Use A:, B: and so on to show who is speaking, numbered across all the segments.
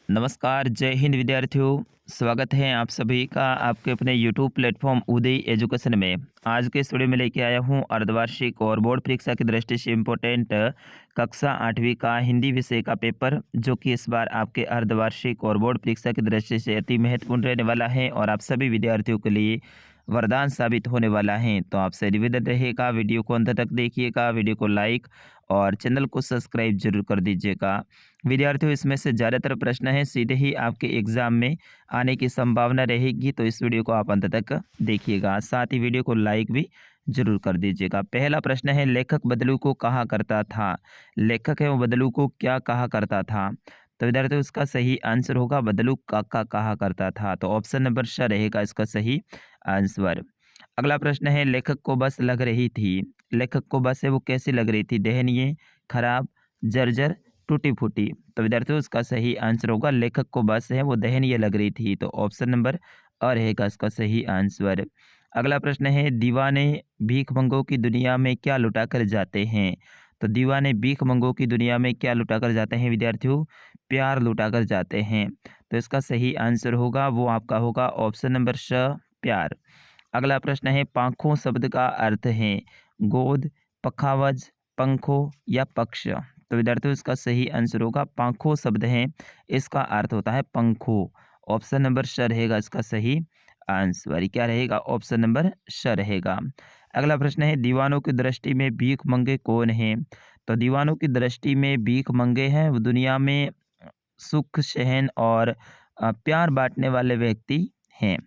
A: नमस्कार, जय हिंद विद्यार्थियों। स्वागत है आप सभी का आपके अपने यूट्यूब प्लेटफॉर्म उदय एजुकेशन में। आज के इस वीडियो में लेके आया हूँ अर्धवार्षिक और बोर्ड परीक्षा की दृष्टि से इम्पोर्टेंट कक्षा 8वीं का हिंदी विषय का पेपर, जो कि इस बार आपके अर्धवार्षिक और बोर्ड परीक्षा की दृष्टि से अति महत्वपूर्ण रहने वाला है और आप सभी विद्यार्थियों के लिए वरदान साबित होने वाला है। तो आपसे निवेदन रहेगा, वीडियो को अंत तक देखिएगा, वीडियो को लाइक और चैनल को सब्सक्राइब जरूर कर दीजिएगा। विद्यार्थियों, इसमें से ज़्यादातर प्रश्न हैं सीधे ही आपके एग्ज़ाम में आने की संभावना रहेगी, तो इस वीडियो को आप अंत तक देखिएगा। साथ ही वीडियो को लाइक भी जरूर कर दीजिएगा। पहला प्रश्न है, लेखक बदलू को कहा करता था। लेखक है वो बदलू को क्या कहा करता था? तो विद्यार्थियों, उसका सही आंसर होगा बदलू काका कहा करता था। तो ऑप्शन नंबर श रहेगा इसका सही आंसर। अगला प्रश्न है, लेखक को बस लग रही थी। लेखक को बस है वो कैसी लग रही थी? दयनीय, खराब, जर्जर, टूटी फूटी। तो विद्यार्थियों, उसका सही आंसर होगा लेखक को बस है वो दयनीय लग रही थी। तो ऑप्शन नंबर अ रहेगा इसका सही आंसर। अगला प्रश्न है, दीवाने भीखमंगों की दुनिया में क्या लुटा कर जाते हैं? तो दीवाने भीखमंगों की दुनिया में क्या लुटा कर जाते हैं विद्यार्थियों? प्यार लुटा कर जाते हैं। तो इसका सही आंसर होगा वो आपका होगा ऑप्शन नंबर श, प्यार। अगला प्रश्न है, पाँखों शब्द का अर्थ है गोद, पखावज, पंखों या पक्ष। तो विद्यार्थियों, इसका सही आंसर होगा पाँखों शब्द है, इसका अर्थ होता है पंखों। ऑप्शन नंबर श रहेगा इसका सही आंसर। क्या रहेगा? ऑप्शन नंबर श रहेगा। अगला प्रश्न है, दीवानों की दृष्टि में भीख मंगे कौन है? तो दीवानों की दृष्टि में भीख मंगे हैं वो दुनिया में सुख सहन और प्यार बांटने वाले व्यक्ति हैं।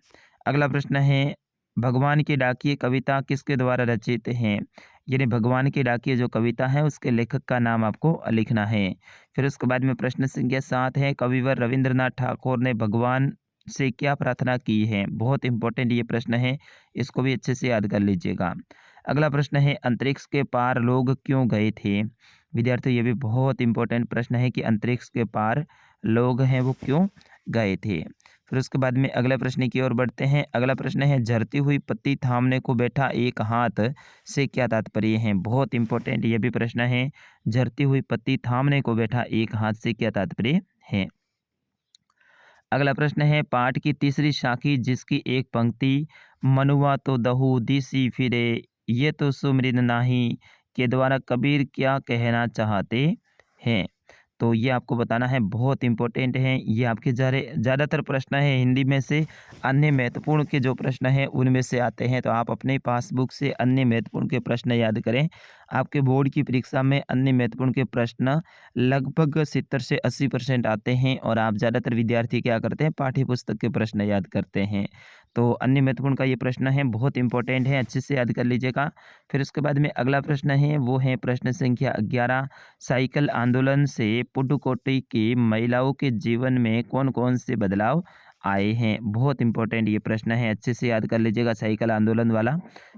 A: अगला प्रश्न है, भगवान की डाकिए कविता किसके द्वारा रचित है? यानी भगवान की डाकिए जो कविता है उसके लेखक का नाम आपको लिखना है। फिर उसके बाद में प्रश्न संख्या 7 है, कविवर रविंद्रनाथ ठाकुर ने भगवान से क्या प्रार्थना की है? बहुत इंपॉर्टेंट ये प्रश्न है, इसको भी अच्छे से याद कर लीजिएगा। अगला प्रश्न है, अंतरिक्ष के पार लोग क्यों गए थे? विद्यार्थियों, ये भी बहुत इंपॉर्टेंट प्रश्न है कि अंतरिक्ष के पार लोग हैं वो क्यों गए थे। फिर उसके बाद में अगले प्रश्न की ओर बढ़ते हैं। अगला प्रश्न है, झरती हुई पत्ती थामने को बैठा एक हाथ से क्या तात्पर्य है? बहुत इंपॉर्टेंट ये भी प्रश्न है, झरती हुई पत्ती थामने को बैठा एक हाथ से क्या तात्पर्य है? अगला प्रश्न है, पाठ की तीसरी साखी जिसकी एक पंक्ति मनुआ तो दहु दिसी फिरे ये तो सुमरिन नाही के द्वारा कबीर क्या कहना चाहते हैं? तो ये आपको बताना है, बहुत इंपॉर्टेंट है ये। आपके ज़्यादातर प्रश्न है हिंदी में से अन्य महत्वपूर्ण के जो प्रश्न हैं उनमें से आते हैं, तो आप अपने पासबुक से अन्य महत्वपूर्ण के प्रश्न याद करें। आपके बोर्ड की परीक्षा में अन्य महत्वपूर्ण के प्रश्न लगभग 70 से 80% आते हैं और आप ज़्यादातर विद्यार्थी क्या करते हैं, पाठ्य पुस्तक के प्रश्न याद करते हैं। तो अन्य महत्वपूर्ण का ये प्रश्न है, बहुत इंपॉर्टेंट है, अच्छे से याद कर लीजिएगा। फिर उसके बाद में अगला प्रश्न है वो है प्रश्न संख्या 11, साइकिल आंदोलन से पुडुकोट्टी की महिलाओं के जीवन में कौन कौन से बदलाव आए हैं? बहुत इंपॉर्टेंट ये प्रश्न है, अच्छे से याद कर लीजिएगा साइकिल आंदोलन वाला।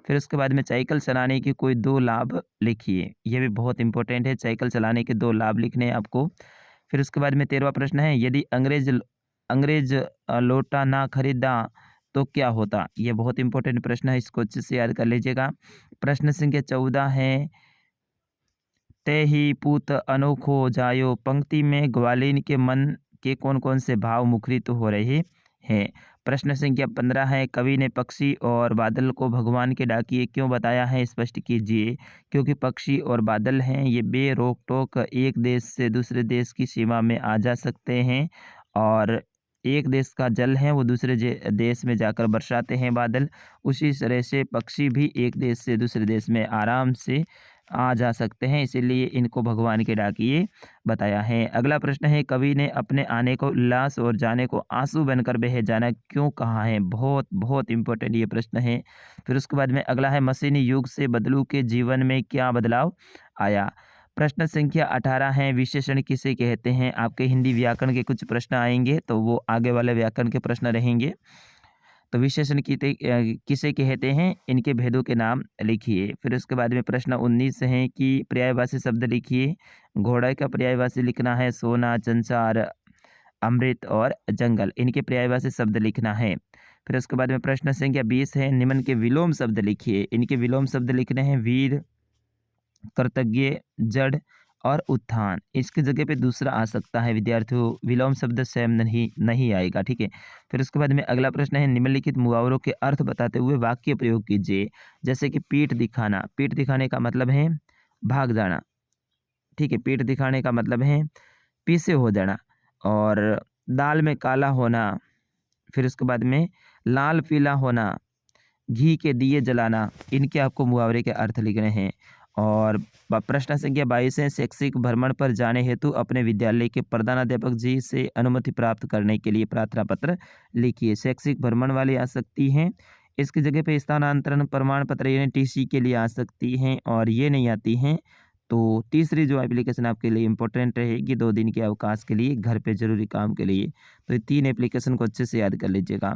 A: फिर उसके बाद में साइकिल चलाने के कोई 2 लाभ लिखिए। ये भी बहुत इंपॉर्टेंट है, साइकिल चलाने के 2 लाभ लिखने हैं आपको। फिर उसके बाद में 13वां प्रश्न है, यदि अंग्रेज लोटा ना खरीदा तो क्या होता? ये बहुत इंपॉर्टेंट प्रश्न है, इसको अच्छे से याद कर लीजिएगा। प्रश्न संख्या 14 है, ते ही पूत अनोखो जायो पंक्ति में ग्वालिन के मन के कौन कौन से भाव मुखरित हो रहे हैं? प्रश्न संख्या 15 है, कवि ने पक्षी और बादल को भगवान के डाकिए क्यों बताया है? स्पष्ट कीजिए। क्योंकि पक्षी और बादल हैं ये बेरोक टोक एक देश से दूसरे देश की सीमा में आ जा सकते हैं और एक देश का जल है वो दूसरे देश में जाकर बरसाते हैं बादल। उसी तरह से पक्षी भी एक देश से दूसरे देश में आराम से आ जा सकते हैं, इसीलिए इनको भगवान के डाकिए बताया है। अगला प्रश्न है, कवि ने अपने आने को उल्लास और जाने को आंसू बनकर बह जाना क्यों कहा है? बहुत बहुत इंपॉर्टेंट ये प्रश्न है। फिर उसके बाद में अगला है, मशीनी युग से बदलू के जीवन में क्या बदलाव आया? प्रश्न संख्या 18 है, विशेषण किसे कहते हैं? आपके हिंदी व्याकरण के कुछ प्रश्न आएंगे तो वो आगे वाले व्याकरण के प्रश्न रहेंगे। तो विशेषण किसे कहते हैं? इनके भेदों के नाम लिखिए। फिर उसके बाद में प्रश्न 19 है कि पर्यायवाची शब्द लिखिए। घोड़ा का पर्यायवाची लिखना है सोना, संसार, अमृत और जंगल, इनके पर्यायवाची शब्द लिखना है। फिर उसके बाद में प्रश्न संख्या 20 है, निम्न के विलोम शब्द लिखिए। इनके विलोम शब्द लिखने हैं वीर, कृतज्ञ, जड़ और उत्थान। इसकी जगह पे दूसरा आ सकता है विद्यार्थियों, विलोम शब्द स्वयं नहीं नहीं आएगा, ठीक है। फिर उसके बाद में अगला प्रश्न है, निम्नलिखित मुहावरों के अर्थ बताते हुए वाक्य प्रयोग कीजिए। जैसे कि पीठ दिखाना, पीठ दिखाने का मतलब है भाग जाना, ठीक है। पीठ दिखाने का मतलब है पीछे हो जाना। और दाल में काला होना, फिर उसके बाद में लाल पीला होना, घी के दिए जलाना, इनके आपको मुहावरे के अर्थ लिखने हैं। और प्रश्न संख्या 22 है, शैक्षिक भ्रमण पर जाने हेतु अपने विद्यालय के प्रधानाध्यापक जी से अनुमति प्राप्त करने के लिए प्रार्थना पत्र लिखिए। शैक्षिक भ्रमण वाली आ सकती हैं, इसकी जगह पे स्थानांतरण प्रमाण पत्र यानी टीसी के लिए आ सकती हैं, और ये नहीं आती हैं तो तीसरी जो एप्लीकेशन आपके लिए इंपॉर्टेंट रहेगी 2 दिन के अवकाश के लिए, घर पे ज़रूरी काम के लिए। तो ये 3 एप्लीकेशन को अच्छे से याद कर लीजिएगा।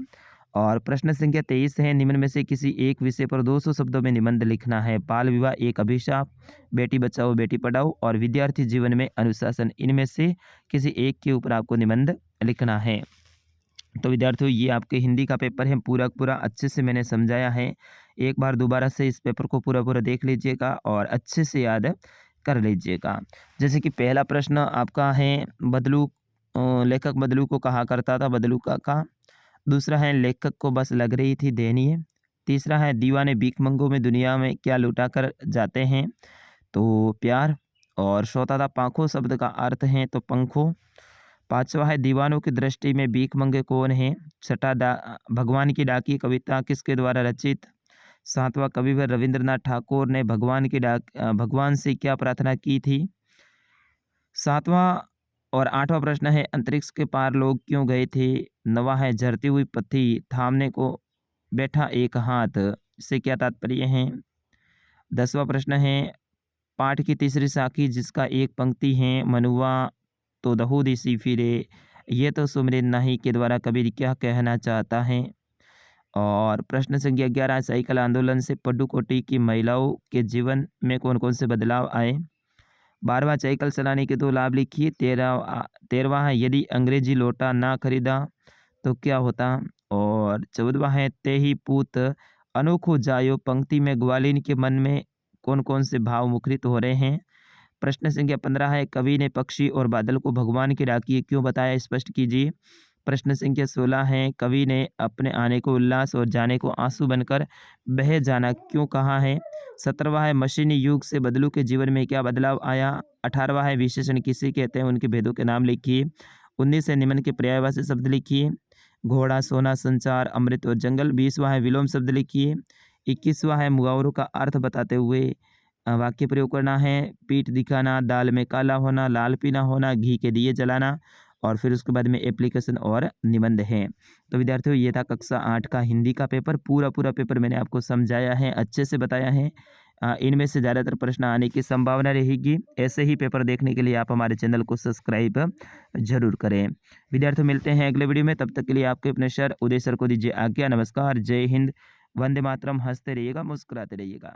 A: और प्रश्न संख्या 23 है, निम्न में से किसी एक विषय पर 200 शब्दों में निबंध लिखना है। बाल विवाह एक अभिशाप, बेटी बचाओ बेटी पढ़ाओ और विद्यार्थी जीवन में अनुशासन, इनमें से किसी एक के ऊपर आपको निबंध लिखना है। तो विद्यार्थियों, ये आपके हिंदी का पेपर है, पूरा पूरा अच्छे से मैंने समझाया है। एक बार दोबारा से इस पेपर को पूरा पूरा देख लीजिएगा और अच्छे से याद कर लीजिएगा। जैसे कि पहला प्रश्न आपका है, बदलू लेखक बदलू को कहा करता था बदलू काका। दूसरा है, लेखक को बस लग रही थी दयनीय। तीसरा है, दीवाने भीखमंगों में दुनिया में क्या लुटा कर जाते हैं, तो प्यार। और चौथा था, पाँखों शब्द का अर्थ है तो पंखों। पांचवा है, दीवानों की दृष्टि में भीख मंगे कौन है। छठा, भगवान की डाकी कविता किसके द्वारा रचित। सातवां, कविवर रविंद्रनाथ ठाकुर ने भगवान से क्या प्रार्थना की थी। सातवां और आठवां प्रश्न है, अंतरिक्ष के पार लोग क्यों गए थे। नवा है, झरती हुई पत्ती थामने को बैठा एक हाथ, से क्या तात्पर्य है। 10वां प्रश्न है, पाठ की तीसरी साखी जिसका एक पंक्ति है, मनुआ तो दहूदी सी फिरे, ये तो सुमरिन नाही के द्वारा कबीर क्या कहना चाहता है। और प्रश्न संख्या 11, साइकिल आंदोलन से पड्डुकोटी की महिलाओं के जीवन में कौन कौन से बदलाव आए। 12वां, साइकिल चलाने के 2 लाभ लिखिए। 13वां है, यदि अंग्रेजी लोटा ना खरीदा तो क्या होता। और 14वां है, ते ही पूत अनोखो जायो पंक्ति में ग्वालिन के मन में कौन कौन से भाव मुखरित हो रहे हैं। प्रश्न संख्या 15 है, कवि ने पक्षी और बादल को भगवान की डाकी क्यों बताया, स्पष्ट कीजिए। प्रश्न संख्या 16 है, कवि ने अपने आने को उल्लास और जाने को आंसू बनकर बह जाना क्यों कहा है। 17वां है, मशीनी युग से बदलू के जीवन में क्या बदलाव आया। 18वां है, विशेषण किसे कहते हैं, उनके भेदों के नाम लिखिए। 19 है, निम्न के पर्यायवाची शब्द लिखिए। घोड़ा, सोना, संचार, अमृत और जंगल। 20वां है, विलोम शब्द लिखिए। 21वां है, मुहावरों का अर्थ बताते हुए वाक्य प्रयोग करना है। पीठ दिखाना, दाल में काला होना, लाल पीला होना, घी के दिए जलाना। और फिर उसके बाद में एप्लीकेशन और निबंध है। तो विद्यार्थियों, ये था कक्षा 8 का हिंदी का पेपर। पूरा पूरा पेपर मैंने आपको समझाया है, अच्छे से बताया है। इनमें से ज़्यादातर प्रश्न आने की संभावना रहेगी। ऐसे ही पेपर देखने के लिए आप हमारे चैनल को सब्सक्राइब जरूर करें। विद्यार्थियों, मिलते हैं अगले वीडियो में, तब तक के लिए आपके अपने सर उदय सर को दीजिए आज्ञा। नमस्कार, जय हिंद, वंदे मातरम। हंसते रहिएगा, मुस्कुराते रहिएगा।